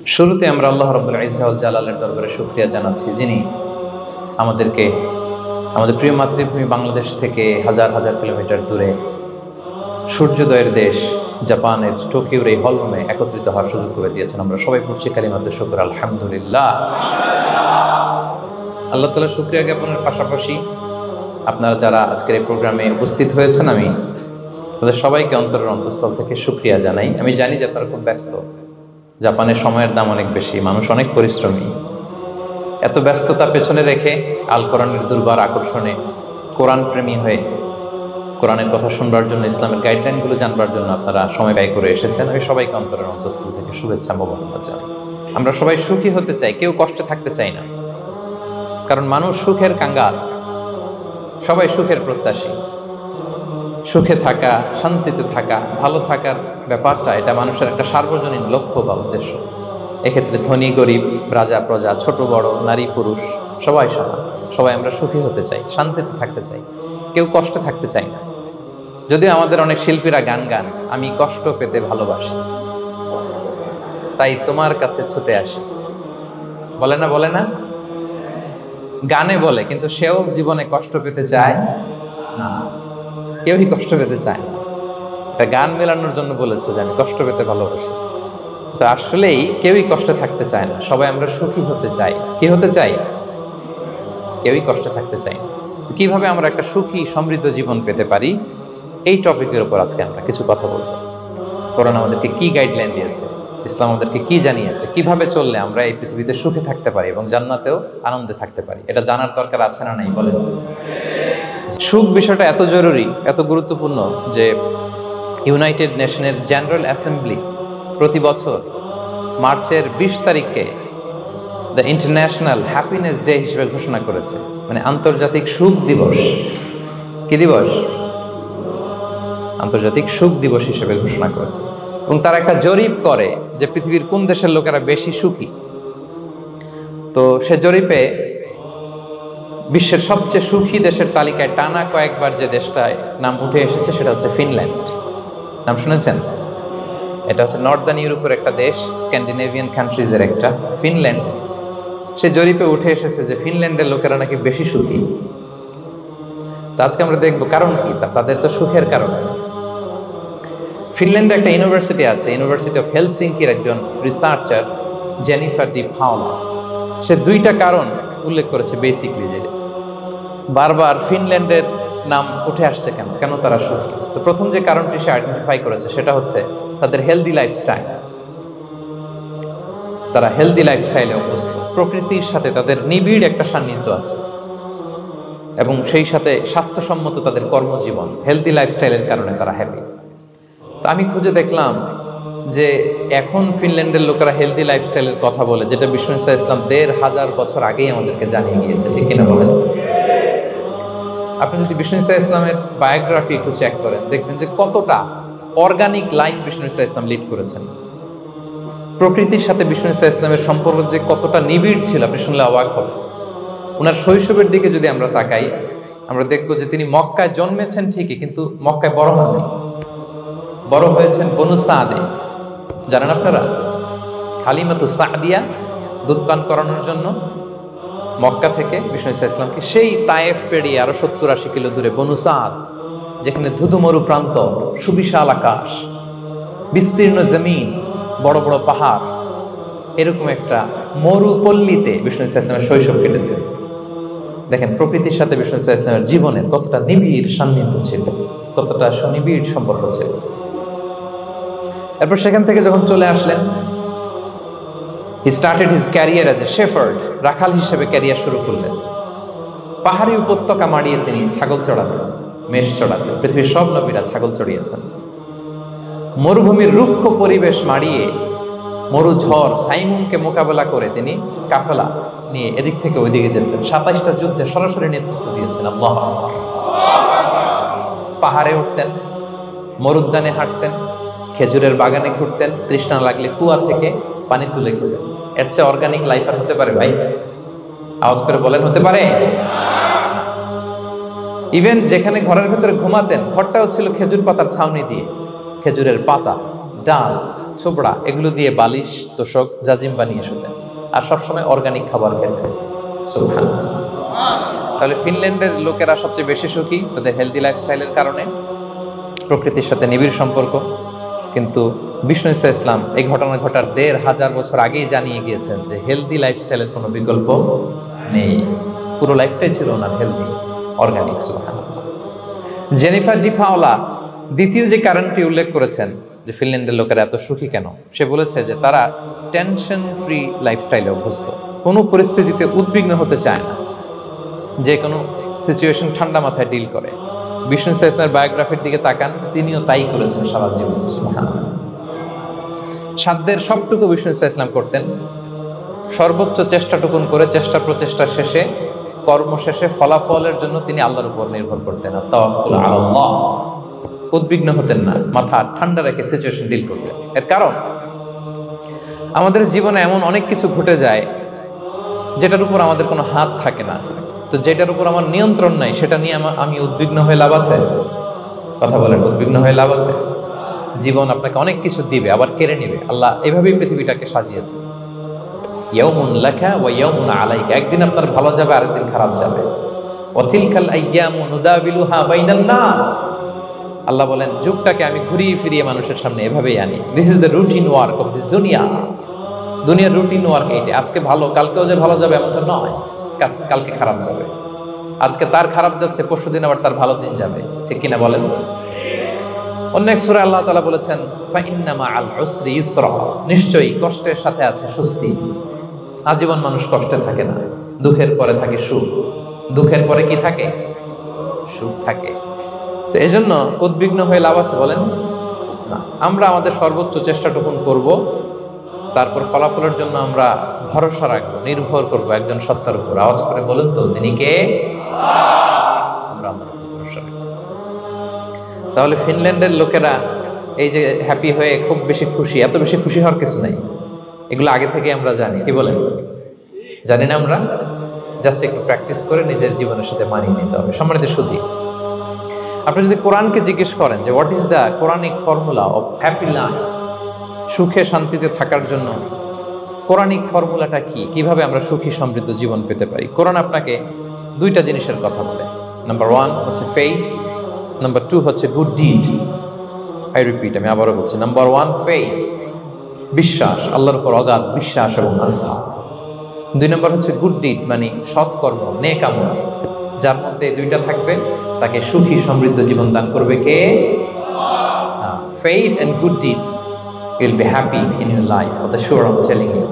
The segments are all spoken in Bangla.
শুরুতে আমরা আল্লাহ রাব্বুল ইজ্জা ওয়াল জালালের দরবারে শুকরিয়া জানাচ্ছি, যিনি আমাদেরকে আমাদের প্রিয় মাতৃভূমি বাংলাদেশ থেকে হাজার হাজার কিলোমিটার দূরে সূর্যোদয়ের দেশ জাপানের টোকিওর এই হলরুমে একত্রিত হওয়ার সুযোগ করে দিয়েছেন। আমরা সবাই পড়ছি কালিমাতুশ শুকর, আলহামদুলিল্লাহ। আল্লাহ তাআলার শুকরিয়া জ্ঞাপনের পাশাপাশি আপনারা যারা আজকের এই প্রোগ্রামে উপস্থিত হয়েছেন, আমি তাদের সবাইকে অন্তরের অন্তঃস্থল থেকে শুকরিয়া জানাই। আমি জানি যে আপনারা খুব ব্যস্ত, জাপানের সময়ের দাম অনেক বেশি, মানুষ অনেক পরিশ্রমী। এত ব্যস্ততা পেছনে রেখে আল কোরআনের দুর্বার আকর্ষণে কোরআন প্রেমী হয়ে কোরআনের কথা শুনবার জন্য, ইসলামের গাইডলাইনগুলো জানবার জন্য আপনারা সময় ব্যয় করে এসেছেন। আমি সবাইকে অন্তরের অন্তঃস্থল থেকে শুভেচ্ছা মোবারকবাদ জানাই। আমরা সবাই সুখী হতে চাই, কেউ কষ্টে থাকতে চাই না, কারণ মানুষ সুখের কাঙ্গাল, সবাই সুখের প্রত্যাশী। সুখে থাকা, শান্তিতে থাকা, ভালো থাকার ব্যাপারটা এটা মানুষের একটা সার্বজনীন লক্ষ্য বা উদ্দেশ্য। এক্ষেত্রে ধনী গরিব, রাজা প্রজা, ছোট বড়, নারী পুরুষ সবাই সমান। সবাই আমরা সুখী হতে চাই, শান্তিতে থাকতে চাই, কেউ কষ্টে থাকতে চাই না। যদিও আমাদের অনেক শিল্পীরা গান গান, আমি কষ্ট পেতে ভালোবাসি, তাই তোমার কাছে ছুটে আসি, বলে না? বলে না? গানে বলে, কিন্তু সেও জীবনে কষ্ট পেতে চায় না। কেউই কষ্ট পেতে চায় না। এটা গান মেলানোর জন্য বলেছে যে আমি কষ্ট পেতে ভালোবাসি। তো আসলেই কেউই কষ্টে থাকতে চায় না, সবাই আমরা সুখী হতে চাই। কি হতে চাই? কেউই কষ্টে থাকতে চাই না। কিভাবে আমরা একটা সুখী সমৃদ্ধ জীবন পেতে পারি, এই টপিকের উপর আজকে আমরা কিছু কথা বলবো। কোরআন আমাদেরকে কি গাইডলাইন দিয়েছে, ইসলাম আমাদেরকে কি জানিয়েছে, কিভাবে চললে আমরা এই পৃথিবীতে সুখে থাকতে পারি এবং জান্নাতেও আনন্দে থাকতে পারি, এটা জানার দরকার আছে না নাই? বলেন। সুখ বিষয়টা এত জরুরি, এত গুরুত্বপূর্ণ যে ইউনাইটেড নেশনের জেনারেল অ্যাসেম্বলি প্রতি বছর মার্চের 20 তারিখে দ্য ইন্টারন্যাশনাল হ্যাপিনেস ডে হিসেবে ঘোষণা করেছে, মানে আন্তর্জাতিক সুখ দিবস। কি দিবস? আন্তর্জাতিক সুখ দিবস হিসেবে ঘোষণা করেছে। এবং তারা একটা জরিপ করে যে পৃথিবীর কোন দেশের লোকেরা বেশি সুখী। তো সে জরিপে বিশ্বের সবচেয়ে সুখী দেশের তালিকায় টানা কয়েকবার যে দেশটায় নাম উঠে এসেছে সেটা হচ্ছে ফিনল্যান্ড। নাম শুনেছেন? এটা হচ্ছে নর্দার্ন ইউরোপের একটা দেশ, স্ক্যান্ডিনেভিয়ান কান্ট্রিজের একটা, ফিনল্যান্ড। সে জরিপে উঠে এসেছে যে ফিনল্যান্ডের লোকেরা নাকি বেশি সুখী। তো আজকে আমরা দেখবো কারণ কি, তাদের তো সুখের কারণ। ফিনল্যান্ডে একটা ইউনিভার্সিটি আছে, ইউনিভার্সিটি অফ হেলসিঙ্কির একজন রিসার্চার জেনিফার ডি পাওলা, সে 2টা কারণ উল্লেখ করেছে বেসিকলি, যে বারবার ফিনল্যান্ডের নাম উঠে আসছে কেন, কেন তারা সুখী। তো প্রথম যে কারণটি সে আইডেন্টিফাই করেছে সেটা হচ্ছে তাদের হেলদি লাইফস্টাইল। তারা হেলদি লাইফস্টাইলে অভ্যস্ত, প্রকৃতির সাথে তাদের নিবিড় একটা সান্নিধ্য আছে এবং সেই সাথে স্বাস্থ্যসম্মত তাদের কর্মজীবন। হেলদি লাইফস্টাইলের কারণে তারা হ্যাপি। তো আমি খুঁজে দেখলাম যে এখন ফিনল্যান্ডের লোকেরা হেলদি লাইফস্টাইলের কথা বলে, যেটা বিষ্ণু ইসলাম 1500 বছর আগেই আমাদেরকে জানিয়ে গিয়েছে। ঠিক কিনা বলেন? আপনি যদি বিষ্ণু ইসলামের বায়োগ্রাফি একটু চেক করেন, দেখবেন যে কতটা অর্গানিক লাইফ বিষ্ণু ইসলাম লিড করেছেন। প্রকৃতির সাথে বিষ্ণু ইসলামের সম্পর্ক যে কতটা নিবিড় ছিল, আপনি শুনলে অবাক হবেন। ওনার শৈশবের দিকে যদি আমরা তাকাই, আমরা দেখবো যে তিনি মক্কায় জন্মেছেন ঠিকই, কিন্তু মক্কায় বড় হননি। বড় হয়েছেন বনু সাদে। জানেন আপনারা? হালিমাতু সাদিয়া দুধ পান করানোর জন্য মক্কা থেকে বিষ্ণু ইসলামকে সেই তায়েফ পেরিয়ে আরো 70-80 কিলো দূরে বনু সাদ, যেখানে ধুধুমরু প্রান্ত, সুবিশাল আকাশ, বিস্তীর্ণ জমিন, বড় বড় পাহাড়, এরকম একটা মরুপল্লীতে বিষ্ণু ইসলামের শৈশব কেটেছে। দেখেন প্রকৃতির সাথে বিষ্ণু ইসলামের জীবনের কতটা নিবিড় সান্নিধ্য ছিল, কতটা সুনিবিড় সম্পর্ক ছিল। এরপর সেখান থেকে যখন চলে আসলেন, he started his career as a shepherd, রাখাল হিসেবে ক্যারিয়ার শুরু করলেন। পাহাড়ি উপত্যকা মাড়িয়ে তিনি ছাগল চড়াতেন, মেষ চড়াতেন। পৃথিবীর সব নবীরা ছাগল চড়িয়েছেন। মরুভূমির রুক্ষ পরিবেশ মাড়িয়ে মরু ঝড় সাইমুনকে মোকাবেলা করে তিনি কাফেলা নিয়ে এদিক থেকে ওইদিকে যেতেন। 27টা যুদ্ধে সরাসরি নেতৃত্ব দিয়েছেন। আল্লাহু আকবার। পাহাড়ে উঠতেন, মরুদ্যানে হাঁটতেন, খেজুরের বাগানে ঘুরতেন, তৃষ্ণা লাগলে কুয়া থেকে পানি তুলে খেতেন। এর চেয়ে অর্গানিক লাইফ আর হতে পারে ভাই? আওয়াজ করে বলেন, হতে পারে? ইভেন যেখানে ঘরের ভেতরে ঘুমাতেন, ঘরটাও ছিল খেজুর পাতার ছাউনি দিয়ে, খেজুরের পাতা, ডাল, ছোবড়া এগুলো দিয়ে বালিশ তোষক জাজিম বানিয়ে শুতেন, আর সবসময় অর্গানিক খাবার খেতেন। সুবহানাল্লাহ। তাহলে ফিনল্যান্ডের লোকেরা সবচেয়ে বেশি সুখী তাদের হেলদি লাইফস্টাইলের কারণে, প্রকৃতির সাথে নিবিড় সম্পর্ক। কিন্তু বিষ্ণু ঈসা ইসলাম এই ঘটনা ঘটার ১৫০০ বছর আগেই জানিয়ে গিয়েছেন যে হেলদি লাইফস্টাইলের কোনো বিকল্প নেই। পুরো লাইফটাই ছিল ওনার হেলদি, অর্গানিক। সুবহানাল্লাহ। জেনিফার ডি পাওলা দ্বিতীয় যে কারণটি উল্লেখ করেছেন যে ফিনল্যান্ডের লোকেরা এত সুখী কেন, সে বলেছে যে তারা টেনশন ফ্রি লাইফস্টাইলে অভ্যস্ত, কোনো পরিস্থিতিতে উদ্বিগ্ন হতে চায় না, যে কোনো সিচুয়েশন ঠান্ডা মাথায় ডিল করে। বিষ্ণু ঈসা ইসলামের বায়োগ্রাফির দিকে তাকান, তিনিও তাই করেছেন সারা জীবন। সুবহানাল্লাহ। সাধ্যের সবটুকু বিষ্ণু ঈসা ইসলাম করতেন, সর্বোচ্চ চেষ্টাটুকুন করে চেষ্টা প্রচেষ্টা শেষে, কর্ম শেষে ফলাফলের জন্য তিনি আল্লাহর উপর নির্ভর করতেন। আর তাওয়াক্কুল আলাল্লাহ, উদ্বিগ্ন হতেন না, মাথা ঠান্ডা রেখে সিচুয়েশন ডিল করতেন। এর কারণ আমাদের জীবনে এমন অনেক কিছু ঘটে যায় যেটার উপর আমাদের কোনো হাত থাকে না, তো যেটার উপর আমার নিয়ন্ত্রণ নাই সেটা নিয়ে আমি উদ্বিগ্ন হয়ে লাভ আছে? কথা বলেন, উদ্বিগ্ন হয়ে লাভ আছে? জীবন আপনাকে অনেক কিছু দিবে, আবার কেড়ে নিবে। আল্লাহ এভাবেই পৃথিবীটাকে সাজিয়েছে। ইয়াউমুন লাকা ওয়া ইয়াউমুন আলাইকা, একদিন আপনার ভালো যাবে, আরেকদিন খারাপ যাবে। ওয়া তিলকাল আইয়ামু নুদাবিলুহা বাইনান নাস, আল্লাহ বলেন যুগটাকে আমি ঘুরিয়ে ফিরিয়ে মানুষের সামনে এভাবেই আনি। This is the routine work of this দুনিয়া। দুনিয়ার রুটিন ওয়ার্ক এইটা। আজকে ভালো, কালকেও যে ভালো যাবে এমন তো নয়, কালকে খারাপ যাবে। আজকে তার খারাপ যাচ্ছে, পরশুদিন আবার তার ভালো দিন যাবে, ঠিক কিনা বলেন? অন্য এক সূরায় আল্লাহ তাআলা বলেছেন ফাইন্না মাআল উসরি ইউসরা, নিশ্চয়ই কষ্টের সাথে আছে স্বস্তি। আজীবন মানুষ কষ্টে থাকে না, দুঃখের পরে থাকে সুখ। দুঃখের পরে কি থাকে? সুখ থাকে। তো এজন্য উদ্বিগ্ন হয়ে লাভ আছে বলেন না। আমরা আমাদের সর্বোচ্চ চেষ্টাটুকুন করব, তারপর ফলাফলের জন্য আমরা ভরসা রাখবো, নির্ভর করব একজন সত্তার উপর। আওয়াজ করে বলেন তো তিনি কে? আমরা ভরসা রাখবো। তাহলে ফিনল্যান্ডের লোকেরা এই যে হ্যাপি হয়ে খুব বেশি খুশি, এত বেশি খুশি হওয়ার কিছু নাই। এগুলো আগে থেকে আমরা জানি, কি বলেন? জানি না আমরা? জাস্ট একটু প্র্যাকটিস করে নিজের জীবনের সাথে মানিয়ে নিতে হবে। সম্মানিত সুধী, আপনি যদি কোরআনকে জিজ্ঞেস করেন যে what is the Quranic formula of happy life, সুখে শান্তিতে থাকার জন্য কোরআনিক ফর্মুলাটা কি, কিভাবে আমরা সুখী সমৃদ্ধ জীবন পেতে পারি, কোরআন আপনাকে দুইটা জিনিসের কথা বলে। নাম্বার 1 হচ্ছে ফেইথ, নাম্বার 2 হচ্ছে গুড ডিড। আই রিপিট, আমি আবারও বলছি, নাম্বার 1 ফেইথ, বিশ্বাস, আল্লাহর উপর অগাধ বিশ্বাস এবং আস্থা। 2 নম্বর হচ্ছে গুড ডিড, মানে সৎকর্ম, নেক আমল। যার মধ্যে দুইটা থাকবে তাকে সুখী সমৃদ্ধ জীবন দান করবে কে? Faith and good deed, you will be happy in your life, for the sure I am telling you.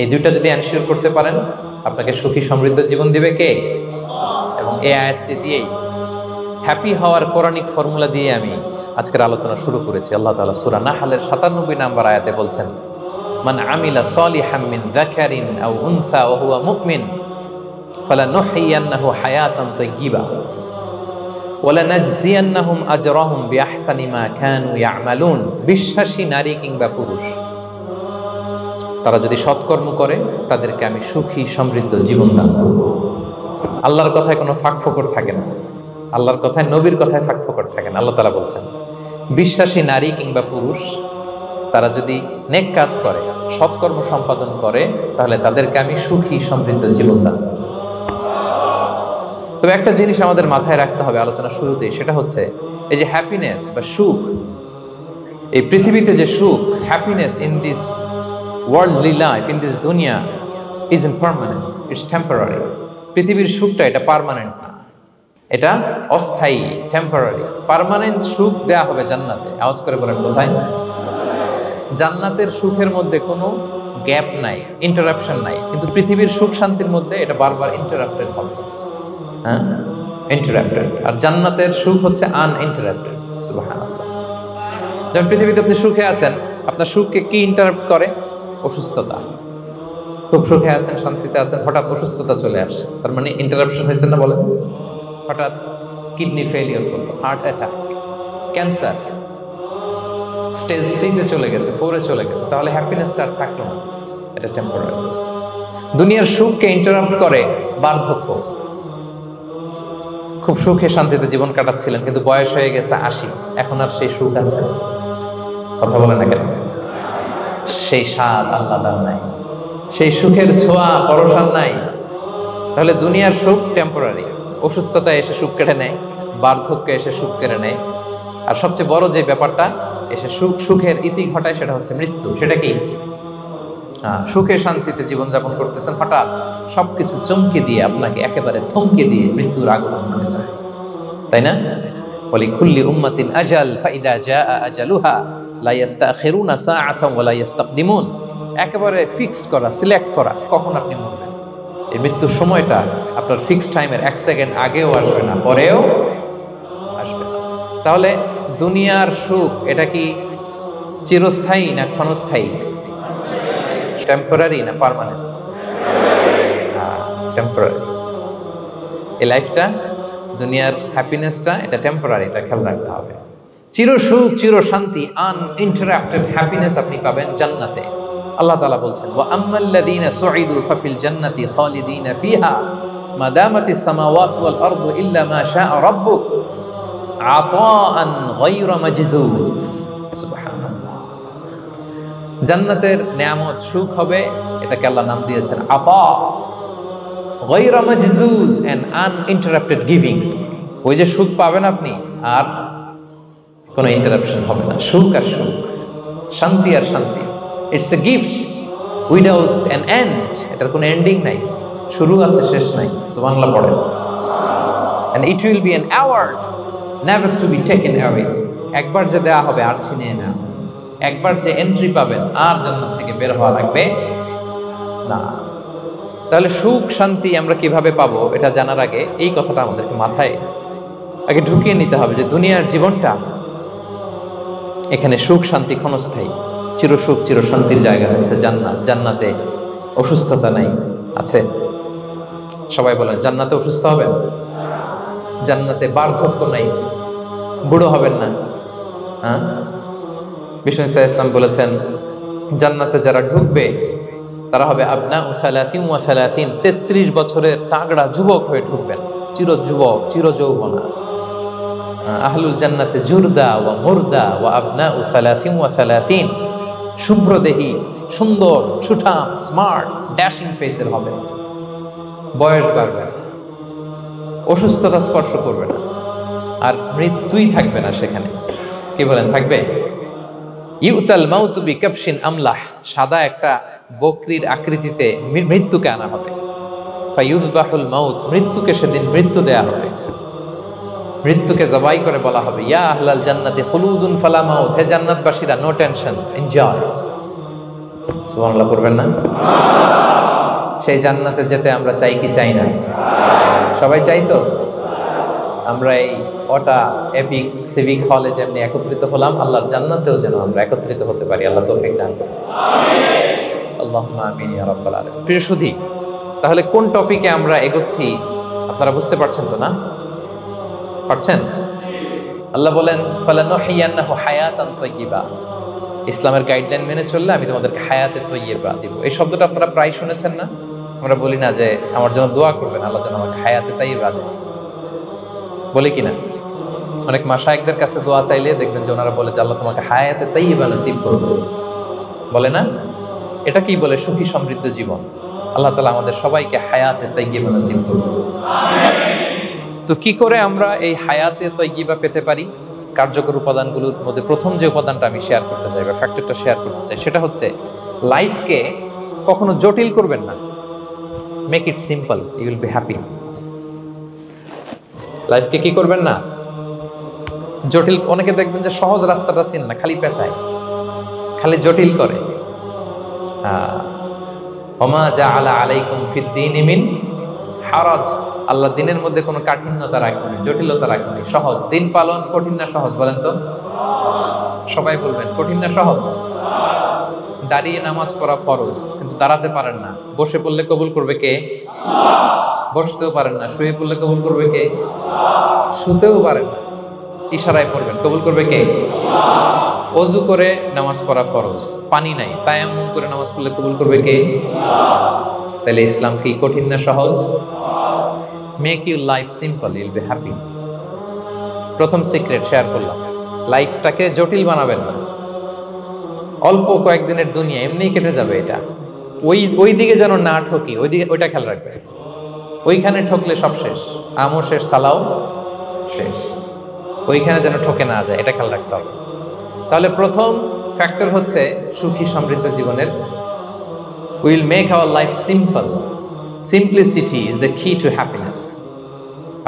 এই দুইটা যদি এনশিওর করতে পারেন, আপনাকে সুখী সমৃদ্ধ জীবন দিবে কে? এবং এই আয়াতটি দিয়েই, হ্যাপি হওয়ার কোরআনিক ফর্মুলা দিয়ে আমি আজকের আলোচনা শুরু করেছি। আল্লাহ তাআলা সূরা নাহলের 97 নম্বর আয়াতে বলছেন, মান আমিলা সালিহাম মিন যাকারিন আও উনসা ওয়া হুয়া মুমিন ফালানুহইয়ান্নাহু হায়াতান তাইয়্যিবা ওয়া লানাজজিয়ান্নাহুম আজরাহুম বিআহসানি মা কানু ইয়ামালুন। বিশ্বাসী নারী কিংবা পুরুষ তারা যদি সৎকর্ম করে, তাদেরকে আমি সুখী সমৃদ্ধ জীবন দান করব। আল্লাহর কথায় কোনো ফাঁকফোকর থাকে না, আল্লাহর কথায়, নবীর কথায় ফাঁকফোকর থাকে না। আল্লাহ তাআলা বলছেন বিশ্বাসী নারী কিংবা পুরুষ তারা যদি নেক কাজ করে, সৎকর্ম সম্পাদন করে, তাহলে তাদেরকে আমি সুখী সমৃদ্ধ জীবন দান করব। তবে একটা জিনিস আমাদের মাথায় রাখতে হবে আলোচনা শুরুতেই, সেটা হচ্ছে এই যে হ্যাপিনেস বা সুখ, এই পৃথিবীতে যে সুখ, happiness in this worldly life, in this দুনিয়া ইজ ইমপারমানেন্ট, ইটস টেম্পোরারি। পৃথিবীর সুখটা এটা পার্মানেন্ট না, এটা অস্থায়ী, টেম্পোরারি। পার্মানেন্ট সুখ দেয়া হবে জান্নাতে। আওয়াজ করে বলেন কোথায়? জান্নাতের সুখের মধ্যে কোনো গ্যাপ নাই, ইন্টারাপশন নাই। কিন্তু পৃথিবীর সুখ শান্তির মধ্যে এটা বারবার ইন্টারাপ্টেড হবে, হ্যাঁ, ইন্টারাপ্টেড। আর জান্নাতের সুখ হচ্ছে আনইন্টারাপ্টেড। সুবহানাল্লাহ। যেমন পৃথিবীতে আপনি সুখে আছেন, আপনার সুখকে কি ইন্টারাপ্ট করে? অসুস্থতা। খুব সুখে আছেন, শান্তিতে আছেন, হঠাৎ অসুস্থতা চলে আসে, তার মানে ইন্টারাপশন হয়েছে না? বলেন, হঠাৎ কিডনি ফেলিওর করলো, হার্ট অ্যাটাক, ক্যান্সার, স্টেজ 3-তে চলে গেছে, 4-এ চলে গেছে, তাহলে হ্যাপিনেসটা আর থাকলো না, এটা টেম্পোরারি। দুনিয়ার সুখকে ইন্টারাপ্ট করে বার্ধক্য। খুব সুখে শান্তিতে জীবন কাটাচ্ছিলেন, কিন্তু বয়স হয়ে গেছে 80, এখন আর সেই সুখ আছে? কথা বলে না কেন? সেই স্বাদ আল্লাহ দান নাই, সেই সুখের ছোঁয়া পরশান নাই। তাহলে দুনিয়ার সুখ টেম্পোরারি, অসুস্থতা এসে সুখ কেড়ে নেয়, বার্ধক্য এসে সুখ কেড়ে নেয়, আর সবচেয়ে বড় যে ব্যাপারটা এসে সুখের ইতি ঘটায় সেটা হচ্ছে মৃত্যু। সেটা কি? সুখে শান্তিতে জীবনযাপন করতেছেন, হঠাৎ সবকিছু চমকে দিয়ে আপনাকে একেবারে থমকে দিয়ে মৃত্যুর আগমন ঘটে যায়, তাই না? ওয়ালিকুল্লি উম্মাতিন আজাল ফাইদা জাআ আজালুহা লা ইস্তাখিরুনা সাআতান ওয়া লা ইস্তাকদিমুন। একেবারে ফিক্সড করা, সিলেক্ট করা কখন আপনি মরবেন। এই মৃত্যুর সময়টা আপনার ফিক্সড টাইমের 1 সেকেন্ড আগেও আসবে না, পরেও আসবে না। তাহলে দুনিয়ার সুখ এটা কি চিরস্থায়ী না ক্ষণস্থায়ী? টেম্পোরারি না পার্মানেন্ট? টেম্পোরারি। এই লাইফটা, দুনিয়ার হ্যাপিনেসটা এটা টেম্পোরারি, এটা খেয়াল রাখতে হবে। চির সুখ, চির শান্তি, আনইন্টারাপ্টেড হ্যাপিনেস আপনি পাবেন জান্নাতে। আল্লাহ তাআলা বলছেন, ওয়া আম্মাল্লাযীনা সুঈদু ফাফিল জান্নাতি খালিদিনা ফিহা মা দামাতিস সামাওয়াতু ওয়াল আরদু ইল্লা মা শাআ রাব্বুক আতাআন গায়রা মাজদুদ। সুবহানাল্লাহ। জান্নাতের নিয়ামত সুখ হবে, এটাকে আল্লাহ নাম দিয়েছেন আতা, গায়রা মাজজুজ, এন্ড আনইন্টারাপ্টেড গিভিং। ওই যে সুখ পাবেন আপনি, আর কোনো ইন্টারাপশন হবে না। সুখ আর সুখ, শান্তি আর শান্তি। It's a gift without an end. এটার কোনো এন্ডিং নাই, শুরু আছে শেষ নাই। সুবহানাল্লাহ পড়েন। And it will be an award never to be taken away. একবার যে দেয়া হবে আর ছিনিয়ে না, একবার যে এন্ট্রি পাবেন আর জান্নাত থেকে বের হওয়া লাগবে না। তাহলে সুখ শান্তি আমরা কিভাবে পাবো এটা জানার আগে এই কথাটা আমাদেরকে মাথায় আগে ঢুকিয়ে নিতে হবে যে দুনিয়ার জীবনটা, এখানে সুখ শান্তি ক্ষণস্থায়ী। চির সুখ চির শান্তির জায়গা হচ্ছে জান্নাত। জান্নাতে অসুস্থতা নাই, আছে? সবাই বলেন জান্নাতে অসুস্থ হবেন? জান্নাতে বার্ধক্য নাই, বুড়ো হবেন না। হ্যাঁ, বিষ্ণু ইসলাম বলেছেন জান্নাতে যারা ঢুকবে তারা হবে আবনাউ সালাসিন ওয়া সালাসিন, 33 বছরের তাগড়া যুবক হয়ে ঢুকবেন, চির যুবক চির যৌবনা। আহলুল জান্নাতে জুরদা ওয়া মুরদা ওয়া আবনাউ সালাসিন ওয়া সালাসিন, শুভ্রদেহী, সুন্দর, ছুটাম, স্মার্ট, ড্যাশিং ফেসের হবে। বয়স বাড়বে, অসুস্থতা স্পর্শ করবে না, আর মৃত্যুই থাকবে না সেখানে। কি বলেন, থাকবে? ইউতাল মাউতু বিকাবশিন আমলাহ, সাদা একটা বকরির আকৃতিতে মৃত্যুকে আনা হবে। ফায়ুযবাহুল মাউত, মৃত্যুকে সেদিন মৃত্যু দেয়া হবে। মৃত্যুকে জবাই করে বলা হবে, ইয়া আহলাল জান্নাতি খুলুদুন ফালা মাউত, হে জান্নাতবাসীরা নো টেনশন, এনজয়। সুবহানাল্লাহ করবেন না? সেই জান্নাতে যেতে আমরা চাই কি চাই না? সবাই চাই তো? আমরা এই ওটা এপিক সিভিক হলে যেমনি একত্রিত হলাম, আল্লাহর জান্নাতেও যেন আমরা একত্রিত হতে পারি। আল্লাহ তৌফিক দান করুন। আমিন। আল্লাহুম্মা আমিন ইয়া রাব্বাল আলামিন। প্রিয় সুধী, তাহলে কোন টপিকে আমরা এগোচ্ছি আপনারা বুঝতে পারছেন তো না? পারছেন? আল্লাহ বলেন ফালানুহিয়ান্নাহু হায়াতান তাইয়্যিবা, ইসলামের গাইডলাইন মেনে চললে আমি তোমাদেরকে হায়াতে তাইয়্যিবা দিব। এই শব্দটা আপনারা প্রায় শুনেছেন না? আমরা বলি না যে আমার জন্য দোয়া করবেন, আল্লাহ যেন আমাকে হায়াতে তাইয়্যিবা দেন, বলি কিনা? অনেক মাশায়েখদের কাছে দোয়া চাইলে দেখবেন যে ওনারা বলে যে আল্লাহ তোমাকে হায়াতে তাইয়্যিবা নসিব করুন, বলে না? এটা কি বলে? সুখী সমৃদ্ধ জীবন। আল্লাহ তাআলা আমাদের সবাইকে হায়াতে তাইয়্যিবা নসিব করুন। তো কি করে আমরা এই হায়াতে তাইয়্যিবা পেতে পারি? কার্যকর উপাদানগুলোর মধ্যে প্রথম যে উপাদানটা আমি শেয়ার করতে চাই বা ফ্যাক্টরটা শেয়ার করতে চাই সেটা হচ্ছে লাইফকে কখনো জটিল করবেন না। Make it simple, you will be happy. লাইফকে কি করবেন না? জটিল। অনেকে দেখবেন যে সহজ রাস্তাটা চিন না, খালি পেঁচায়, খালি জটিল করে। ওমা জাআলা আলাইকুম ফিদ-দীনি মিন হারাজ, আল্লাহ দিনের মধ্যে কোনো কাঠিন্যতা রাখেনি, জটিলতা রাখেনি, সহজ। দিন পালন কঠিন না সহজ? বলেন তো, সবাই বলবেন কঠিন না সহজ? দাঁড়িয়ে নামাজ পড়া ফরজ, কিন্তু দাঁড়াতে পারেন না। বসে পড়লে কবুল করবে কে? বসতেও পারেন না। শুয়ে পড়লে কবুল করবে কে? শুতেও পারেন না, ইশারায় পড়বেন, কবুল করবে কে? অজু করে নামাজ পড়া ফরজ, পানি নাই, তায়াম্মুম করে নামাজ পড়লে কবুল করবে কে? তাহলে ইসলাম কি কঠিন না সহজ? Make your life simple, you'll be happy. প্রথম সিক্রেট শেয়ার করলাম, লাইফটাকে জটিল বানাবেন না। অল্প কয়েকদিনের দুনিয়া, এমনিই কেটে যাবে এটা। ওই দিকে যেন না ঠকি, ওইটা খেয়াল রাখবে। ওইখানে ঠকলে সব শেষ, আমও শেষ, সালাও শেষ। ওইখানে যেন ঠকে না যায়, এটা খেয়াল রাখতে হবে। তাহলে প্রথম ফ্যাক্টর হচ্ছে সুখী সমৃদ্ধ জীবনের, will make our life simple. Simplicity is the key to happiness.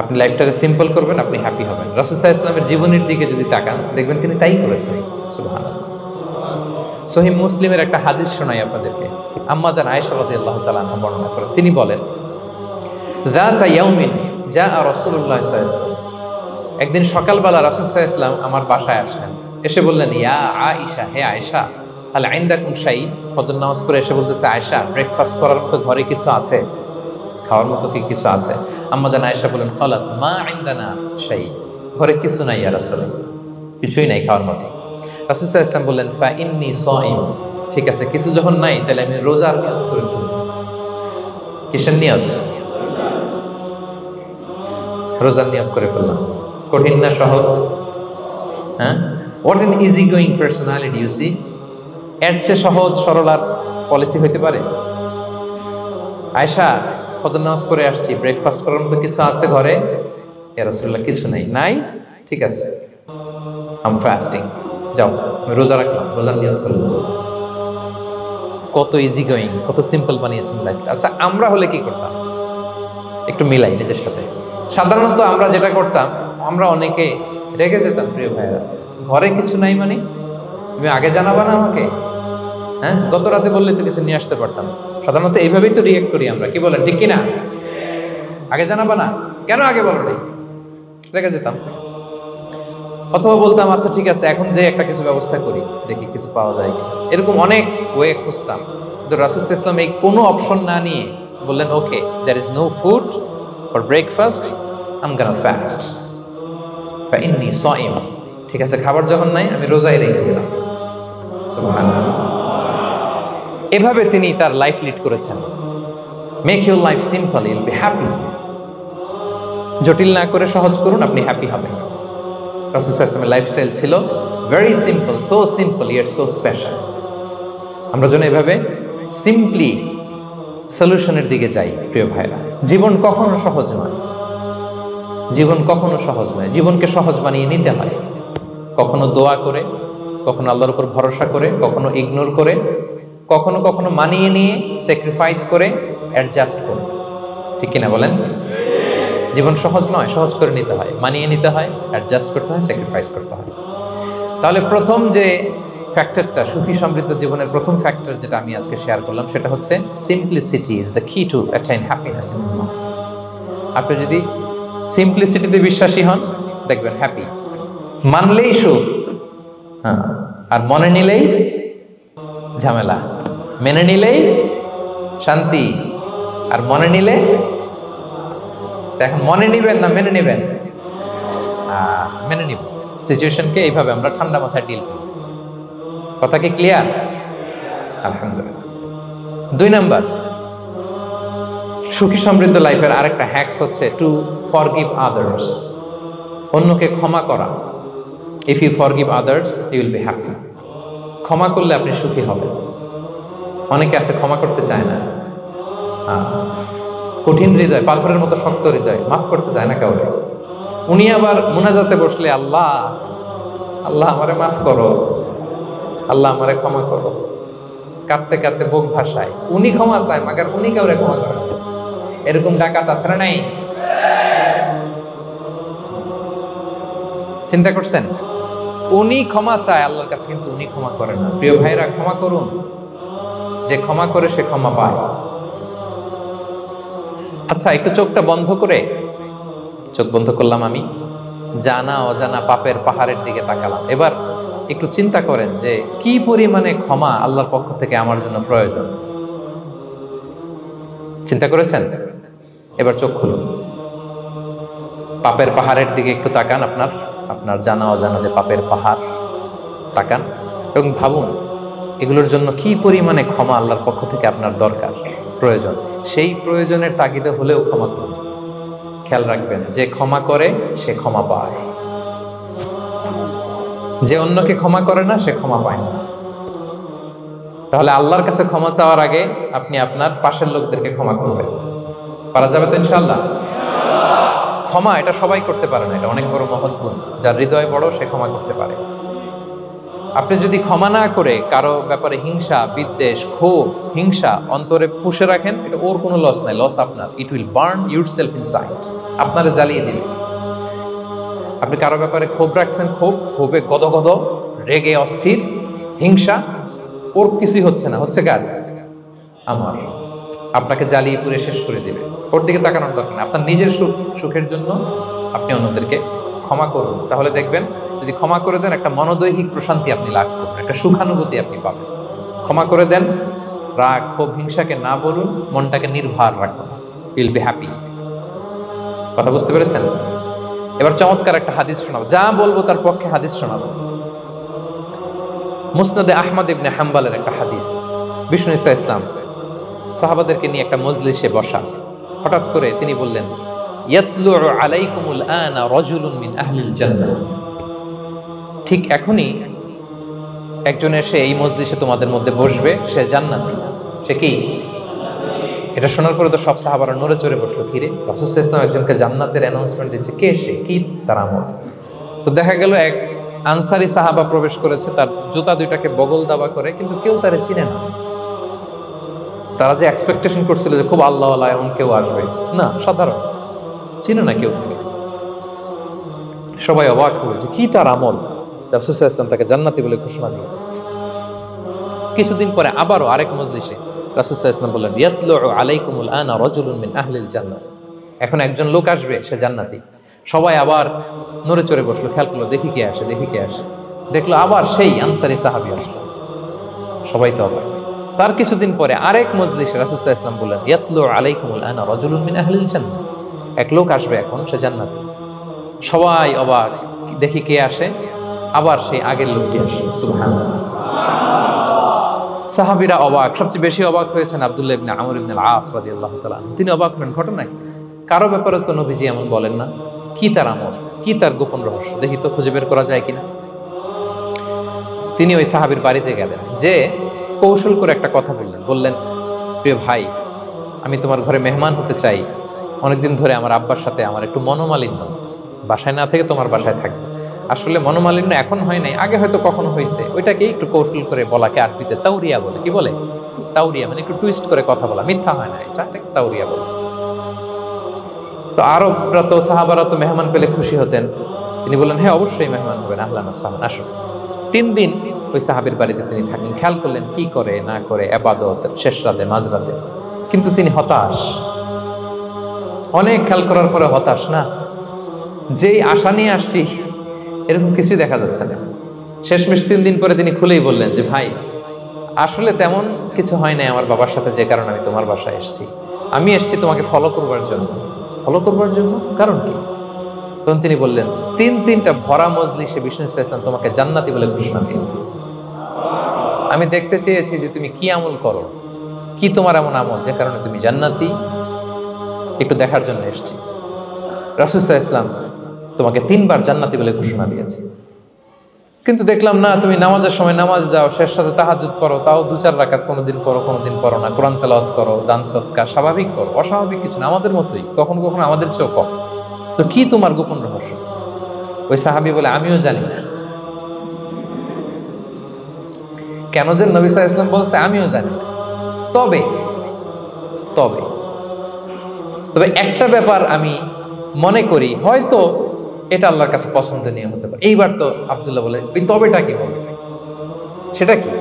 আপনি লাইফটাকে সিম্পল করবেন, আপনি হ্যাপি হবেন। রাসূল সাল্লাল্লাহু আলাইহি ওয়াসাল্লামের জীবনের দিকে যদি তাকান, দেখবেন তিনি তাই করেছেন। সুবহানাল্লাহ। সহিহ মুসলিমের একটা হাদিস শোনাই আপনাদেরকে। আম্মা জান আয়েশা রাদিয়াল্লাহু তাআলা আনহা বর্ণনা করেন। তিনি বলেন, যাতা ইয়াউমিন জাআ রাসূলুল্লাহ সাল্লাল্লাহু আলাইহি ওয়াসাল্লাম, একদিন সকালবেলা রাসূল সাল্লাল্লাহু আলাইহি ওয়াসাল্লাম আমার বাসায় আসলেন। এসে বললেন, ইয়া আয়েশা, হে আয়েশা, হাল ইনদাকুম শাই। ফজর নামাজ পড়ে এসে বলতেছে, আয়েশা, ব্রেকফাস্ট করার মতো ঘরে কিছু আছে? খাওয়ার মতো কি কিছু আছে? আম্মা জান আয়েশা বলেন, ক্বালাত মা ইনদানা শাই, ঘরে কিছু নাই ইয়া রাসূল, কিছুই নাই খাওয়ার মতো। রাসূল সাল্লাল্লাহু আলাইহি ওয়াসাল্লাম বললেন, ফা ইন্নী সাইম, ঠিক আছে, কিছু যখন নাই তাহলে আমি রোজার নিয়ত করে ফেলব। কিসের নিয়ত? রোজার নিয়ত করে ফেললাম। কঠিন না সহজ? হ্যাঁ, what an easy going personality you see. এর চেয়ে সহজ সরল আর পলিসি হইতে পারে? আয়েশা, ফজর নামাজ পড়ে আসছি, ব্রেকফাস্ট করার মতো কিছু আছে ঘরে? ইয়া রাসূলুল্লাহ, কিছু নাই। নাই, ঠিক আছে, আম ফাস্টিং, যাও আমি রোজা রাখলাম, রোজার নিয়ত করলাম। কত ইজি গোয়িং, কত সিম্পল বানিয়েছেন লাইফটা। আচ্ছা, আমরা হলে কি করতাম? একটু মিলাই নিজের সাথে। সাধারণত আমরা যেটা করতাম, আমরা অনেকে রেগে যেতাম। প্রিয় ভাইরা, ঘরে কিছু নাই মানে তুমি আগে জানাবা না আমাকে? হ্যাঁ, গত রাতে বললে তো কিছু নিয়ে আসতে পারতাম। সাধারণত এইভাবেই তো রিয়েক্ট করি আমরা, কি বলেন, ঠিক কিনা? আগে জানাবা না, কেন আগে বলো নাই? রেগে যেতাম। অথবা বলতাম, আচ্ছা ঠিক আছে, এখন যে একটা কিছু ব্যবস্থা করি, দেখি কিছু পাওয়া যায় কিনা। এরকম অনেক ওয়ে খুঁজতাম। কিন্তু রাসূল সাল্লাল্লাহু আলাইহি ওয়াসাল্লাম এই কোনো অপশন না নিয়ে বললেন, okay, there is no food for breakfast, I am gonna fast, ফা ইন্নী সাইম। ঠিক আছে, খাবার যখন নাই আমি রোজাই রেখে দিলাম। সুবহানাল্লাহ। এভাবে তিনি তার লাইফ লিড করেছেন। Make your life simple, you'll be happy. জটিল না করে সহজ করুন, আপনি হ্যাপি হবেন। রাসূল সাল্লাল্লাহু আলাইহি ওয়াসাল্লামের লাইফস্টাইল ছিল very simple, so simple yet so special. আমরা যেন এভাবে সিম্পলি সলিউশনের দিকে যাই। প্রিয় ভাইরা, জীবন কখনো সহজ নয়, জীবন কখনো সহজ নয়। জীবনকে সহজ বানিয়ে নিতে হয়, কখনো দোয়া করে, কখনো আল্লাহর উপর ভরসা করে, কখনো ইগনোর করে, কখনো কখনো মানিয়ে নিয়ে, স্যাক্রিফাইস করে, অ্যাডজাস্ট করে। ঠিক কিনা বলেন? জীবন সহজ নয়, সহজ করে নিতে হয়, মানিয়ে নিতে হয়, অ্যাডজাস্ট করতে হয়, স্যাক্রিফাইস করতে হয়। তাহলে প্রথম যে ফ্যাক্টরটা, সুখী সমৃদ্ধ জীবনের প্রথম ফ্যাক্টর যেটা আমি আজকে শেয়ার করলাম, সেটা হচ্ছে simplicity is the key to attain happiness in life. আপনি যদি সিম্পলিসিটিতে বিশ্বাসী হন, দেখবেন হ্যাপি। মানলেই সুখ, হ্যাঁ, আর মনে নিলেই ঝামেলা। মেনে নিলেই শান্তি, আর মনে নিলে, এখন মনে নিবেন না মেনে নিবেন? মেনে নিব। সিচুয়েশনকে এইভাবে আমরা ঠান্ডা মাথায় ডিল করি। কথা কি ক্লিয়ার? আলহামদুলিল্লাহ। 2 নাম্বার, সুখী সমৃদ্ধ লাইফের আরেকটা হ্যাকস হচ্ছে টু ফরগিভ আদার্স। অন্যকে ক্ষমা করা। If you forgive others, you will be happy. ক্ষমা করলে আপনি সুখী হবেন। অনেকে আছে ক্ষমা করতে চায় না, কঠিন হৃদয়, পাথরের মতো শক্ত হৃদয়, মাফ করতে চায় না কাউকে। উনি আবার মুনাজাতে বসলে, আল্লাহ আল্লাহ আমারে মাফ করো, আল্লাহ আমারে ক্ষমা করো, কাঁদতে কাঁদতে বুক ভাসায়। উনি ক্ষমা চায়, মাগার উনি কাউরে ক্ষমা করে। এরকম ডাকাত আছে না নাই? চিন্তা করছেন? উনি ক্ষমা চায় আল্লাহর কাছে, কিন্তু উনি ক্ষমা করেন না। প্রিয় ভাইরা, ক্ষমা করুন। যে ক্ষমা করে সে ক্ষমা পায়। আচ্ছা, একটু চোখটা বন্ধ করে, চোখ বন্ধ করলাম আমি, জানা অজানা পাপের পাহাড়ের দিকে তাকালাম। এবার একটু চিন্তা করেন যে কি পরিমাণে ক্ষমা আল্লাহর পক্ষ থেকে আমার জন্য প্রয়োজন। চিন্তা করেছেন? এবার চোখ খুলুন, পাপের পাহাড়ের দিকে একটু তাকান। আপনার জানা অজানা যে পাপের পাহাড়, তাকান এবং ভাবুন এগুলোর জন্য কি পরিমাণে ক্ষমা আল্লাহর পক্ষ থেকে আপনার দরকার, প্রয়োজন। সেই প্রয়োজনের তাগিদে হলেও ক্ষমা করুন। খেয়াল রাখবেন, যে ক্ষমা করে সে ক্ষমা পায়, যে অন্যকে ক্ষমা করে না সে ক্ষমা পায় না। তাহলে আল্লাহর কাছে ক্ষমা চাওয়ার আগে আপনি আপনার পাশের লোকদেরকে ক্ষমা করবেন। পারা যাবে তো ইনশাআল্লাহ? ক্ষমা এটা সবাই করতে পারে না, এটা অনেক বড় মহৎ গুণ। যার হৃদয় বড় সে ক্ষমা করতে পারে। আপনি যদি ক্ষমা না করে কারো ব্যাপারে হিংসা, বিদ্বেষ, ক্ষোভ, হিংসা অন্তরে পুষে রাখেন, এটা ওর কোনো লস নাই, লস আপনার। It will burn yourself inside, আপনারে জ্বালিয়ে দিবে। আপনি কারো ব্যাপারে ক্ষোভ রাখছেন, ক্ষোভে গদগদ, রেগে অস্থির, হিংসা, ওর কিছুই হচ্ছে না, হচ্ছে কার? আমার। আপনাকে জ্বালিয়ে পুড়ে শেষ করে দিবে। ওর দিকে তাকানোর দরকার নেই। আপনার নিজের সুখের জন্য আপনি অন্যদেরকে ক্ষমা করুন। তাহলে দেখবেন যদি ক্ষমা করে দেন, একটা মনোদৈহিক প্রশান্তি আপনি লাভ করবেন, একটা সুখানুভূতি আপনি পাবেন। ক্ষমা করে দেন, রাগ, ক্ষোভ, হিংসাকে না বলুন, মনটাকে নির্ভার রাখুন, উইল বি হ্যাপি। কথা বুঝতে পেরেছেন? এবার চমৎকার একটা হাদিস শোনাবো, যা বলবো তার পক্ষে হাদিস শোনাবো। মুসনাদে আহমদ ইবনে হাম্বলের একটা হাদিস। বিষ্ণু ঈসা ইসলাম সাহাবাদেরকে নিয়ে একটা মজলিসে বসা, হঠাৎ করে তিনি বললেন, ইয়াতলুউ আলাইকুমুল আনা রাজুলুন মিন আহলিল জান্নাহ। ঠিক এখনই একজন এসে এই মজলিসে তোমাদের মধ্যে বসবে, সে জান্নাতি। সে কি? এটা শোনার পরে তো সব সাহাবারা নড়ে চড়ে বসলো, ফিরে রাসূল সাল্লাল্লাহু আলাইহি ওয়াসাল্লাম একজনকে জান্নাতের অ্যানাউন্সমেন্ট দিচ্ছে, কে সে, কি তার আমল? তো দেখা গেল এক আনসারি সাহাবা প্রবেশ করেছে, তার জুতা দুইটাকে বগল দাবা করে, কিন্তু কেউ তারে চিনে না। তারা যে এক্সপেকটেশন করছিল যে খুব আল্লাহওয়ালা এমন কেউ আসবে, না, সাধারণ, চিনে না কেউ থেকে। সবাই অবাক হয়ে যে কি তার আমল, রাসূল সাল্লাল্লাহু আলাইহি ওয়াসাল্লাম তাকে জান্নাতি বলে ঘোষণা দিয়েছে। কিছুদিন পরে আবারও আরেক মজলিসে রাসূল সাল্লাল্লাহু আলাইহি ওয়াসাল্লাম বললেন, ইয়াতলুউ আলাইকুমুল আনা রাজুলুন মিন আহলিল জান্নাহ। এখন একজন লোক আসবে, সে জান্নাতি। সবাই আবার নড়ে চড়ে বসলো, খেয়াল করলো, দেখি কে আসে, দেখি কে আসে। দেখলো আবার সেই আনসারি সাহাবী আসলো। সবাই তো অবাক। তার কিছুদিন পরে আরেক মজলিসে রাসূল সাল্লাল্লাহু আলাইহি ওয়াসাল্লাম বললেন, ইয়াতলুউ আলাইকুমুল আনা রাজুলুন মিন আহলিল জান্নাহ। এক লোক আসবে এখন, সে জান্নাতি। সবাই অবাক, দেখি কে আসে, আবার সেই আগের লোকটি আসে। সুবহানাল্লাহ। সাহাবীরা অবাক, সবচেয়ে বেশি অবাক হয়েছেন আব্দুল্লাহ ইবনে আমর ইবনে আল-আস রাদিয়াল্লাহু তাআলা। তিনি অবাক হলেন, ঘটনা কি? কারো ব্যাপারে তো নবীজি এমন বলেন না, কি তার আমল, কি তার গোপন রহস্য, দেখি তো খুঁজে বের করা যায় কিনা। তিনি ওই সাহাবীর বাড়িতে গেলেন, যে কৌশল করে একটা কথা বললেন, প্রিয় ভাই, আমি তোমার ঘরে মেহমান হতে চাই। অনেকদিন ধরে আমার আব্বার সাথে আমার একটু মনোমালিন্য, বাসায় না থেকে তোমার বাসায় থাকবে। আসলে মনোমালিন্য এখন হয় নাই, আগে হয়তো কখনো হয়েছে। ওইটাকে একটু কৌশল করে বলাকে আরবিতে তাওরিয়া বলে। কি বলে? তাওরিয়া, মানে একটু টুইস্ট করে কথা বলা, মিথ্যা হয় না, এটা তাওরিয়া বলে। তো আরবরা তো, সাহাবারা তো মেহমান পেলে খুশি হতেন। তিনি বললেন, হ্যাঁ অবশ্যই মেহমান হবেন, আহলান ওয়া সাহলান, আসুন। 3 দিন ওই সাহাবীর বাড়িতে তিনি থাকেন। খেয়াল করলেন কি করে না করে, ইবাদত, শেষ রাতে, মাঝরাতে। কিন্তু তিনি হতাশ, অনেক খেয়াল করার পরে হতাশ। না, যেই আশা নিয়ে আসছি এরকম কিছুই দেখা যাচ্ছে না। শেষমেশ 3 দিন পরে তিনি খুলেই বললেন যে, ভাই আসলে তেমন কিছু হয় নাই আমার বাবার সাথে, যে কারণে আমি তোমার বাসায় এসেছি। আমি এসেছি তোমাকে ফলো করবার জন্য। ফলো করবার জন্য? কারণ কি? তখন তিনি বললেন, 3টা ভরা মজলিসে বিষ্ণু সাল্লাল্লাহু আলাইহি ওয়াসাল্লাম তোমাকে জান্নাতি বলে ঘোষণা দিয়েছে। আমি দেখতে চেয়েছি যে তুমি কি আমল করো, কি তোমার এমন আমল যে কারণে তুমি জান্নাতি, একটু দেখার জন্য এসেছি। রাসূল সাল্লাল্লাহু আলাইহি ওয়াসাল্লাম তোমাকে 3 বার জান্নাতি বলে ঘোষণা দিয়েছে, কিন্তু দেখলাম না, তুমি নামাজের সময় নামাজ যাও, শেষ সাথে তাহাজ্জুদ করো, তাও 2-4 রাকাত, কোনোদিন করো কোনোদিন করো না, কোরআন তেলাওয়াত করো, দান সদকা, স্বাভাবিক করো, অস্বাভাবিক কিছু না, আমাদের মতোই, কখনো কখনো আমাদের চেয়েও কম। তো কি তোমার গোপন রহস্য? ওই সাহাবী বলে, আমিও জানি না। কেন যে নবী সাল্লাল্লাহু আলাইহি ওয়াসাল্লাম বলছে আমিও জানি না। তবে তবে তবে একটা ব্যাপার আমি মনে করি, হয়তো এটা আল্লাহর কাছে পছন্দনীয় হতে পারে। এইবার তো আব্দুল্লাহ বলে, ওই তবেটা কি বলবে? সেটা কি?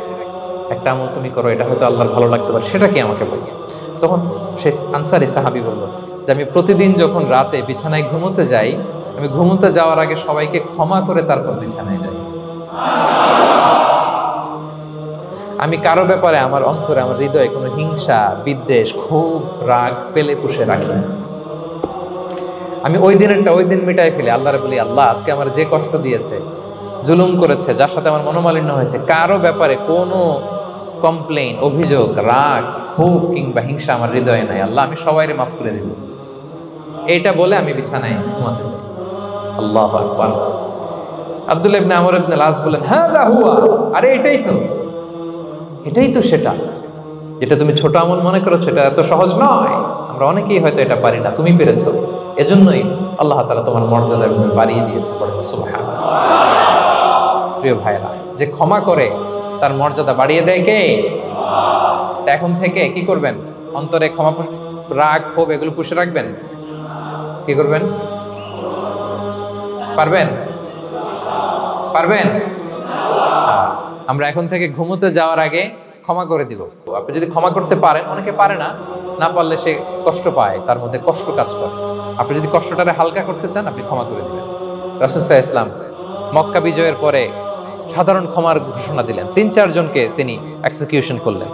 একটা আমল তুমি করো, এটা হয়তো আল্লাহর ভালো লাগতে পারে, সেটা কি আমাকে বলবে? তখন সেই আনসারী সাহাবী বলল যে, আমি প্রতিদিন যখন রাতে বিছানায় ঘুমোতে যাই, আমি ঘুমোতে যাওয়ার আগে সবাইকে ক্ষমা করে তারপর বিছানায় যাই। আমি কারো ব্যাপারে আমার অন্তরে, আমার হৃদয়ে কোনো হিংসা, বিদ্বেষ, ক্ষোভ, রাগ পেলে পুষে রাখি না। আমি ওই দিনেরটা ওই দিন মিটাই ফেলি। আল্লাহরে বলি, আল্লাহ আজকে আমার যে কষ্ট দিয়েছে, জুলুম করেছে, যার সাথে আমার মনোমালিন্য হয়েছে, কারো ব্যাপারে কোনো কমপ্লেইন, অভিযোগ, রাগ, ক্ষোভ কিংবা হিংসা আমার হৃদয়ে নাই। আল্লাহ আমি সবাইরে মাফ করে দেব। এইটা বলে আমি বিছানায় ঘুমাতে যাই। আল্লাহু আকবার। আব্দুল্লাহ ইবনে আমর ইবনে আল-আস বলেন, হাদা হুয়া, আরে এটাই তো। এটাই তো সেটা, যেটা তুমি ছোট আমল মনে করো সেটা এত সহজ নয়। আমরা অনেকেই হয়তো এটা পারি না, তুমি পেরেছো। এজন্যই আল্লাহ তাআলা তোমার মর্যাদা বাড়িয়ে দিয়েছে। সুবহানাল্লাহ। প্রিয় ভাইরা, যে ক্ষমা করে তার মর্যাদা বাড়িয়ে দেয় কে? এখন থেকে কি করবেন? অন্তরে ক্ষমা, রাগ, ক্ষোভ এগুলো পুষে রাখবেন। কি করবেন? পারবেন? পারবেন? আমরা এখন থেকে ঘুমোতে যাওয়ার আগে ক্ষমা করে দিব। আপনি যদি ক্ষমা করতে পারেন, অনেকে পারে না, না পারলে সে কষ্ট পায়, তার মধ্যে কষ্ট কাজ করে। আপনি যদি কষ্টটারে হালকা করতে চান, আপনি ক্ষমা করে দিবেন। রাসূল সাল্লাল্লাহু আলাইহি ওয়াসাল্লাম মক্কা বিজয়ের পরে সাধারণ ক্ষমার ঘোষণা দিলেন। 3-4 জনকে তিনি এক্সিকিউশন করলেন,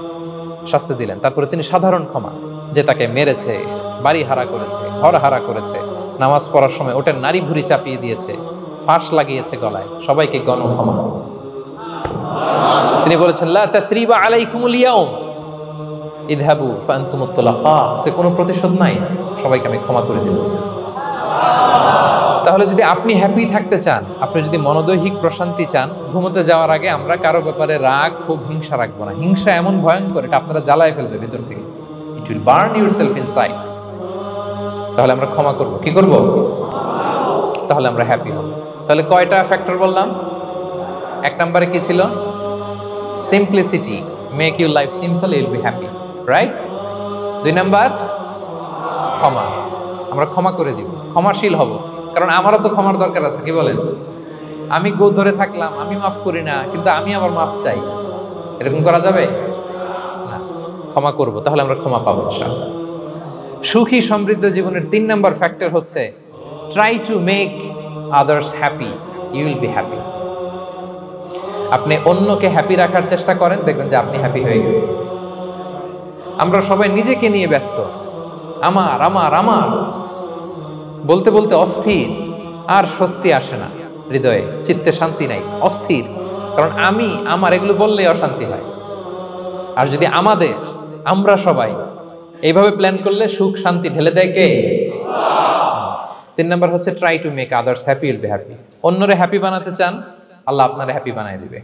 শাস্তি দিলেন। তারপরে তিনি সাধারণ ক্ষমা, যে তাকে মেরেছে, বাড়ি হারা করেছে, ঘর হারা করেছে, নামাজ পড়ার সময় ওটার নারী ভুঁড়ি চাপিয়ে দিয়েছে, ফাঁস লাগিয়েছে গলায়, সবাইকে গণ ক্ষমা। তিনি বলেছেন, লা তাসরিবা আলাইকুমুল ইয়াউম ইযহাবু ফাআনতুমুত তুলাকা। সে কোনো প্রতিশোধ নাই, সবাইকে আমি ক্ষমা করে দিলাম। তাহলে যদি আপনি হ্যাপি থাকতে চান, আপনি যদি মনোদৈহিক প্রশান্তি চান, ঘুমোতে যাওয়ার আগে আমরা কারো ব্যাপারে রাগ, খুব হিংসা রাখবো না। হিংসা এমন ভয়ঙ্কর, এটা আপনারা জ্বালায় ফেলবে ভিতর থেকে। It will burn yourself inside. তাহলে আমরা ক্ষমা করব। কি করব? তাহলে আমরা হ্যাপি হব। তাহলে কয়টা ফ্যাক্টর বললাম? 1 নম্বরে কি ছিল? Simplicity, make your life simple, you will be happy, right? 2 number ক্ষমা, আমরা ক্ষমা করে দিব, ক্ষমাশীল হব। কারণ আমারও তো ক্ষমার দরকার আছে, কি বলেন? আমি গোদ ধরে থাকলাম, আমি মাফ করি না, কিন্তু আমি আবার মাফ চাই, এরকম করা যাবে না। ক্ষমা করব, তাহলে আমরা ক্ষমা পাবো ইনশাআল্লাহ। সুখী সমৃদ্ধ জীবনের 3 নাম্বার ফ্যাক্টর হচ্ছে try to make others happy, you will be happy. আপনি অন্যকে হ্যাপি রাখার চেষ্টা করেন, দেখবেন যে আপনি হ্যাপি হয়ে গেছেন। আমরা সবাই নিজেকে নিয়ে ব্যস্ত, আমার আমার আমার বলতে বলতে অস্থির, আর স্বস্তি আসে না হৃদয়ে, চিত্তে শান্তি নাই, অস্থির। কারণ আমি আমার এগুলো বললেই অশান্তি হয়। আর যদি আমাদের, আমরা সবাই এইভাবে প্ল্যান করলে সুখ শান্তি ঢেলে দেয় কে? 3 নাম্বার হচ্ছে try to make others happy, will be happy. অন্যরে হ্যাপি বানাতে চান, আল্লাহ আপনারে হ্যাপি বানায় দিবে।